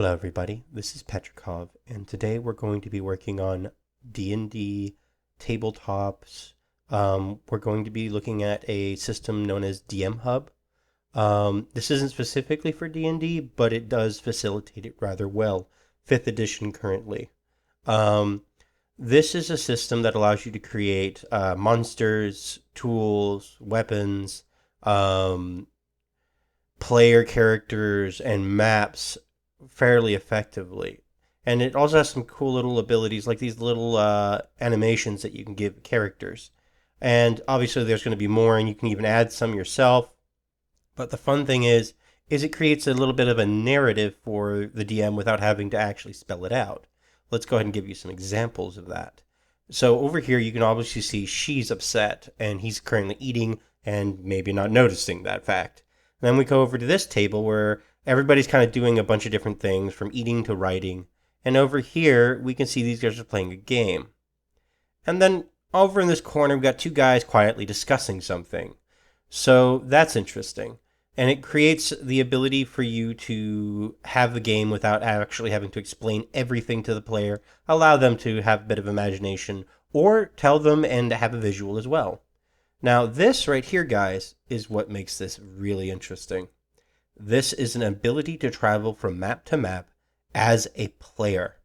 Hello everybody, this is Petrikov, and today we're going to be working on D&D tabletops. We're going to be looking at a system known as DMhub. This isn't specifically for D&D, but it does facilitate it rather well. 5th edition currently. Um, this is a system that allows you to create monsters, tools, weapons, um, player characters, and maps fairly effectively. And it also has some cool little abilities, like these little animations that you can give characters. And obviously, there's going to be more, and you can even add some yourself. But the fun thing is it creates a little bit of a narrative for the DM without having to actually spell it out. Let's go ahead and give you some examples of that. So over here, you can obviously see she's upset, and he's currently eating and maybe not noticing that fact. And then we go over to this table where everybody's kind of doing a bunch of different things from eating to writing. And over here, we can see these guys are playing a game. And then over in this corner, we've got two guys quietly discussing something. So that's interesting. And it creates the ability for you to have the game without actually having to explain everything to the player, allow them to have a bit of imagination, or tell them and have a visual as well. Now, this right here, guys, is what makes this really interesting. This is an ability to travel from map to map as a player.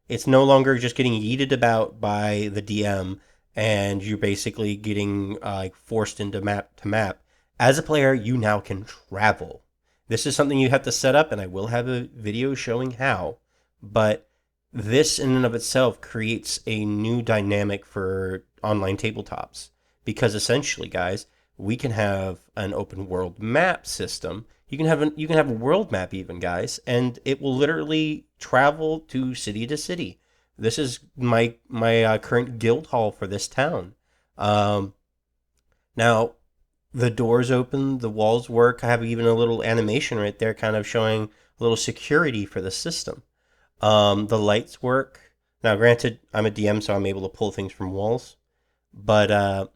It's no longer just getting yeeted about by the DM and you're basically getting forced into map to map. As a player, you now can travel. This is something you have to set up, and I will have a video showing how. But this, in and of itself, creates a new dynamic for online tabletops. Because essentially, guys, we can have an open world map system. You can have a world map even, guys, and it will literally travel to city. This is my current guild hall for this town. Um, Now the doors open, the walls work. I have even a little animation right there, kind of showing a little security for the system. The lights work. Now, granted, I'm a DM, so I'm able to pull things from walls, but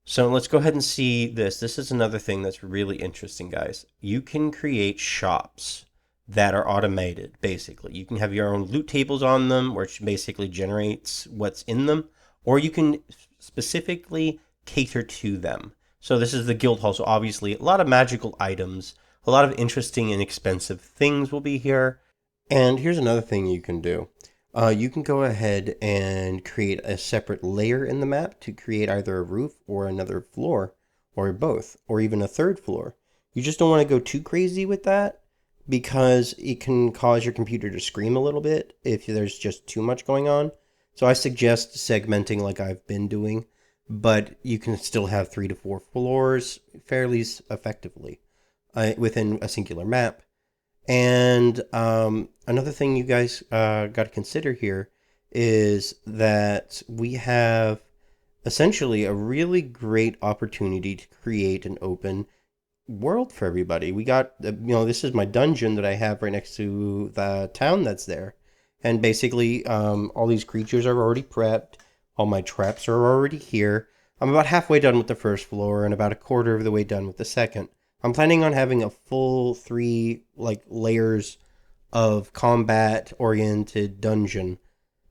so let's go ahead and see this. This is another thing that's really interesting, guys. You can create shops that are automated, basically. You can have your own loot tables on them, which basically generates what's in them, or you can specifically cater to them. So this is the guild hall. So obviously, a lot of magical items, a lot of interesting and expensive things will be here. And here's another thing you can do. You can go ahead and create a separate layer in the map to create either a roof or another floor, or both, or even a third floor. You just don't want to go too crazy with that because it can cause your computer to scream a little bit if there's just too much going on. So I suggest segmenting like I've been doing, but you can still have 3 to 4 floors fairly effectively within a singular map. And another thing you guys got to consider here is that we have essentially a really great opportunity to create an open world for everybody. We got, this is my dungeon that I have right next to the town that's there. And basically, all these creatures are already prepped. All my traps are already here. I'm about halfway done with the first floor and about a quarter of the way done with the second. I'm planning on having a full 3 layers of combat oriented dungeon.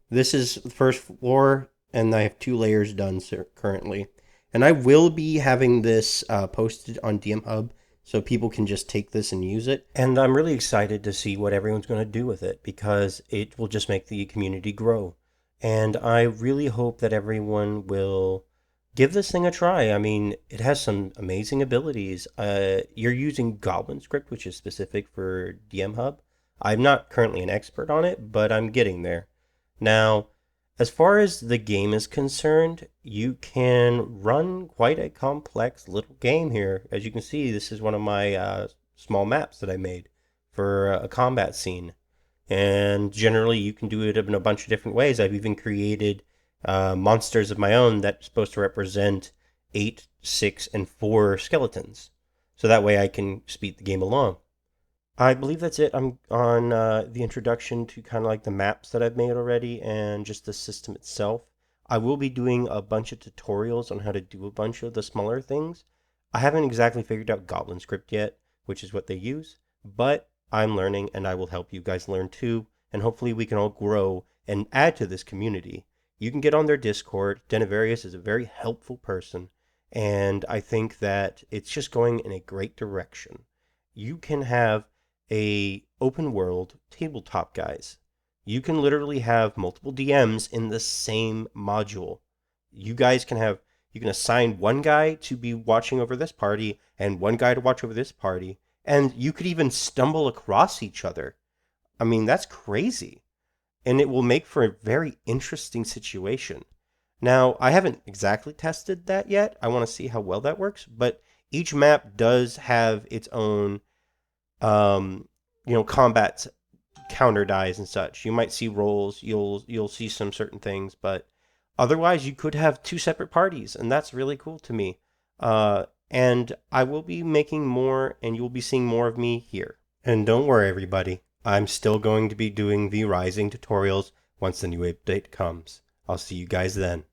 This is the first floor, and I have 2 layers done currently. And I will be having this posted on DMhub so people can just take this and use it. And I'm really excited to see what everyone's going to do with it because it will just make the community grow. And I really hope that everyone will give this thing a try. I mean, it has some amazing abilities. You're using Goblin script, which is specific for DMhub. I'm not currently an expert on it, but I'm getting there. Now, as far as the game is concerned, you can run quite a complex little game here. As you can see, this is one of my small maps that I made for a combat scene. And generally, you can do it in a bunch of different ways. I've even created monsters of my own that's supposed to represent 8, 6, and 4 skeletons. So that way I can speed the game along. I believe that's it. I'm on the introduction to kind of like the maps that I've made already and just the system itself. I will be doing a bunch of tutorials on how to do a bunch of the smaller things. I haven't exactly figured out Goblin script yet, which is what they use, but I'm learning, and I will help you guys learn too. And hopefully we can all grow and add to this community. You can get on their Discord. Denivarius is a very helpful person, and I think that it's just going in a great direction. You can have a open world tabletop, guys. You can literally have multiple DMs in the same module. You guys can have you can assign one guy to be watching over this party and one guy to watch over this party, and you could even stumble across each other. I mean, that's crazy. And it will make for a very interesting situation. Now, I haven't exactly tested that yet. I want to see how well that works, but each map does have its own combat counter dies and such. You might see rolls, you'll see some certain things, but otherwise you could have two separate parties, and that's really cool to me. And I will be making more, and you'll be seeing more of me here. And don't worry, everybody. I'm still going to be doing the Rising tutorials once the new update comes. I'll see you guys then.